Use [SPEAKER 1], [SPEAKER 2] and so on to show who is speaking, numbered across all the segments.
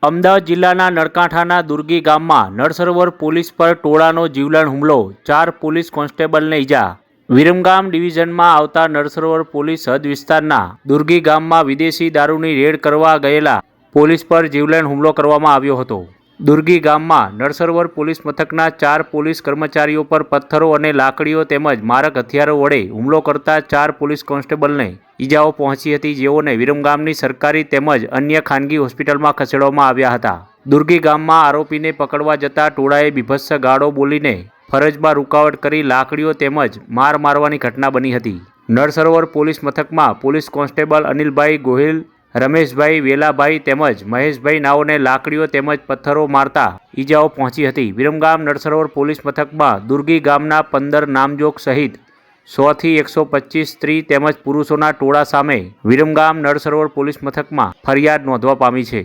[SPEAKER 1] અમદાવાદ જિલ્લાના નળકાંઠાના દુર્ગી ગામમાં નળસરોવર પોલીસ પર ટોળાનો જીવલેણ હુમલો, 4 પોલીસ કોન્સ્ટેબલને ઈજા। વિરમગામ ડિવિઝનમાં આવતા નળસરોવર પોલીસ હદ વિસ્તારના દુર્ગી ગામમાં વિદેશી દારૂની રેડ કરવા ગયેલા પોલીસ પર જીવલેણ હુમલો કરવામાં આવ્યો હતો। દુર્ગી ગામમાં નળસરોવર પોલીસ મથકના 4 પોલીસ કર્મચારીઓ પર પથ્થરો અને લાકડીઓ તેમજ મારક હથિયારો વડે હુમલો કરતા 4 પોલીસ કોન્સ્ટેબલને ઈજાઓ પહોંચી હતી, જેઓને વિરમગામની સરકારી તેમજ અન્ય ખાનગી હોસ્પિટલમાં ખસેડવામાં આવ્યા હતા। દુર્ગી ગામમાં આરોપીને પકડવા જતા ટોળાએ બીભત્સ ગાળો બોલીને ફરજમાં રૂકાવટ કરી લાકડીઓ તેમજ માર મારવાની ઘટના બની હતી। નળસરોવર પોલીસ મથકમાં પોલીસ કોન્સ્ટેબલ અનિલભાઈ ગોહિલ, રમેશભાઈ વેલાભાઈ તેમજ મહેશભાઈ નાઓને લાકડીઓ તેમજ પથ્થરો મારતા ઈજાઓ પહોંચી હતી। વિરમગામ નળસરોવર પોલીસ મથકમાં દુર્ગી ગામના 15 નામજોગ સહિત 100 થી 125 સ્ત્રી તેમજ પુરુષોના ટોળા સામે વિરમગામ નળસરોવર પોલીસ મથકમાં ફરિયાદ નોંધવા પામી છે।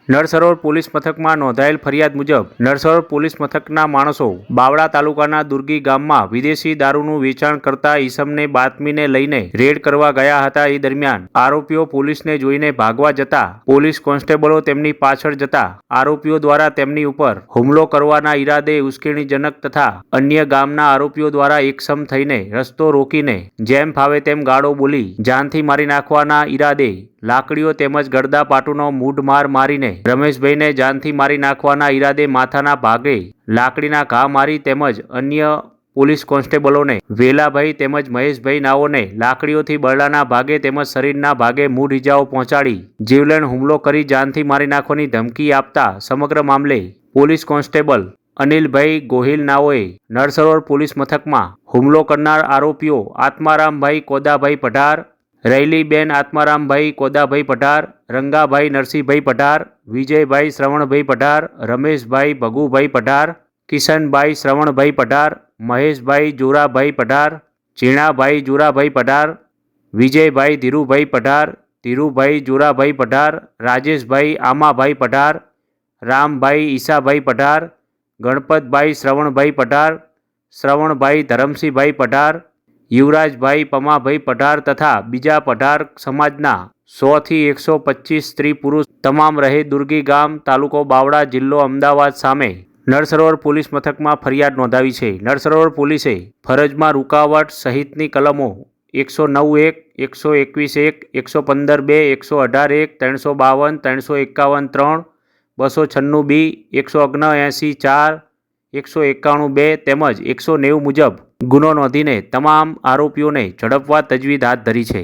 [SPEAKER 1] નળસરોવર પોલીસ મથકમાં નોંધાયેલ ફરિયાદ મુજબ નળસરોવર પોલીસ મથકના માણસો બાવળા તાલુકાના દુર્ગી ગામમાં વિદેશી દારૂનું વેચાણ કરતા ઈસમને બાતમીને લઈને રેડ કરવા ગયા હતા। એ દરમિયાન આરોપીઓ પોલીસને જોઈને ભાગવા જતા પોલીસ કોન્સ્ટેબલો તેમની પાછળ જતા આરોપીઓ દ્વારા તેમની ઉપર હુમલો કરવાના ઈરાદે ઉશ્કેરણીજનક તથા અન્ય ગામના આરોપીઓ દ્વારા એકસમ થઈને રસ્તો રોકીને જેમ ફાવે તેમ ગાળો બોલી જાનથી મારી નાખવાના ઈરાદે લાકડીઓ તેમજ ગળદા પાટુનો મૂઢમાર મારીને રમેશભાઈને જાનથી મારી નાખવાના ઈરાદે માથાના ભાગે લાકડીના ઘા મારી તેમજ અન્ય પોલીસ કોન્સ્ટેબલોને વેલાભાઈ તેમજ મહેશભાઈ નાઓને લાકડીઓથી બરડાના ભાગે તેમજ શરીરના ભાગે મૂઢ ઈજાઓ પહોંચાડી જીવલેણ હુમલો કરી જાનથી મારી નાખવાની ધમકી આપતા સમગ્ર મામલે પોલીસ કોન્સ્ટેબલ અનિલભાઈ ગોહિલ નાઓએ નળસરોવર પોલીસ મથકમાં હુમલો કરનાર આરોપીઓ આત્મારામભાઈ કોદાભાઈ પઢાર, રૈલીબેન આત્મારામભાઈ કોદાભાઈ પઢાર, રંગાભાઈ નરસિંહભાઈ પઢાર, વિજયભાઈ શ્રવણભાઈ પઢાર, રમેશભાઈ ભગુભાઈ પઢાર, કિશનભાઈ શ્રવણભાઈ પઢાર, મહેશભાઈ જોરાભાઈ પઢાર, ઝીણાભાઈ જોરાભાઈ પઢાર, વિજયભાઈ ધીરુભાઈ પઢાર, ધીરુભાઈ જોરાભાઈ પઢાર, રાજેશભાઈ આમાભાઈ પઢાર, રામભાઈ ઈસાભાઈ પઢાર, ગણપતભાઈ શ્રવણભાઈ પઢાર, શ્રવણભાઈ ધરમસિંહભાઈ પઢાર, યુવરાજભાઈ પમાભાઈ પઢાર તથા બીજા પઢાર સમાજના 100 થી 125 સ્ત્રી પુરુષ તમામ રહે દુર્ગી ગામ, તાલુકો બાવળા, જિલ્લો અમદાવાદ સામે નળસરોવર પોલીસ મથકમાં ફરિયાદ નોંધાવી છે। નળસરોવર પોલીસે ફરજમાં રૂકાવટ સહિતની કલમો 109(1), 121(1), 115(2), 118(1), 352, 351(3), 296(b), 179(4), 191(2) તેમજ 190 મુજબ ગુનો નોંધીને તમામ આરોપીઓને ઝડપવા તજવીજ હાથ ધરી છે।